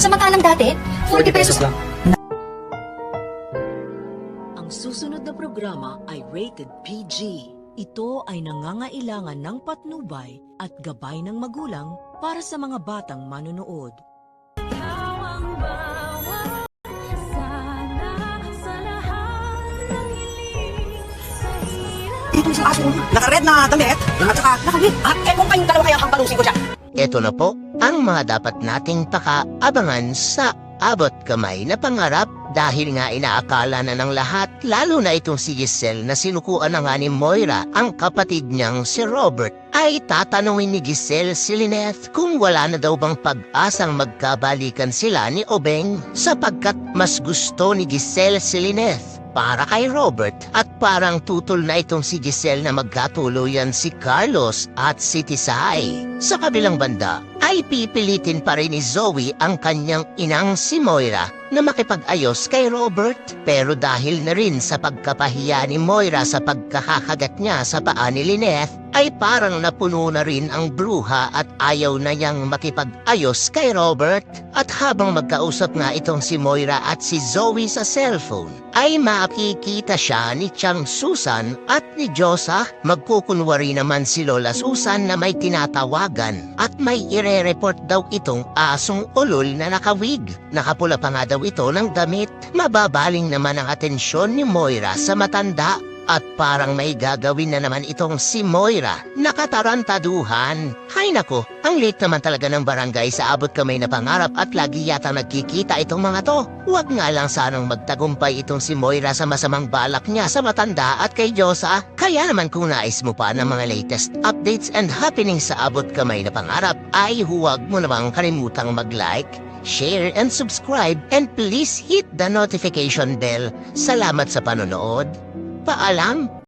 Samantalang dati, 40 pesos lang. Ang susunod na programa ay rated PG. Ito ay nangangailangan ng patnubay at gabay ng magulang para sa mga batang manonood. Dito isang aso, naka-red na damit, at saka naka-red. Kung kayong dalawa kaya ang palusin ko siya. Ito na po ang mga dapat nating pakaabangan sa abot kamay na pangarap dahil nga inaakala na ng lahat, lalo na itong si Giselle na sinukuan na nga ni Moira, ang kapatid niyang si Robert, ay tatanungin ni Giselle si Lynette kung wala na daw bang pag-asang magkabalikan sila ni Obeng sapagkat mas gusto ni Giselle si Lynette para kay Robert at parang tutol na itong si Giselle na magkatuluyan si Carlos at si Tisay. Sa kabilang banda ay pipilitin pa rin ni Zoe ang kanyang inang si Moira na makipag-ayos kay Robert pero dahil na rin sa pagkapahiya ni Moira sa pagkakakagat niya sa paa ni Lynette ay parang napuno na rin ang bruha at ayaw na niyang makipag-ayos kay Robert. At habang magkausap nga itong si Moira at si Zoe sa cellphone, ay makikita siya ni Chang Susan at ni Josa. Magkukunwari naman si Lola Susan na may tinatawagan at may ire-report daw itong asong ulol na nakawig. Nakapula pa nga daw ito ng damit. Mababaling naman ang atensyon ni Moira sa matanda. At parang may gagawin na naman itong si Moira, nakatarantaduhan. Hay nako, ang late naman talaga ng barangay sa abot kamay na pangarap at lagi yata nagkikita itong mga to. Huwag nga lang sanang magtagumpay itong si Moira sa masamang balak niya sa matanda at kay Diyosa. Kaya naman kung nais mo pa ng mga latest updates and happenings sa abot kamay na pangarap, ay huwag mo namang kalimutang mag-like, share and subscribe, and please hit the notification bell. Salamat sa panonood. Paalam!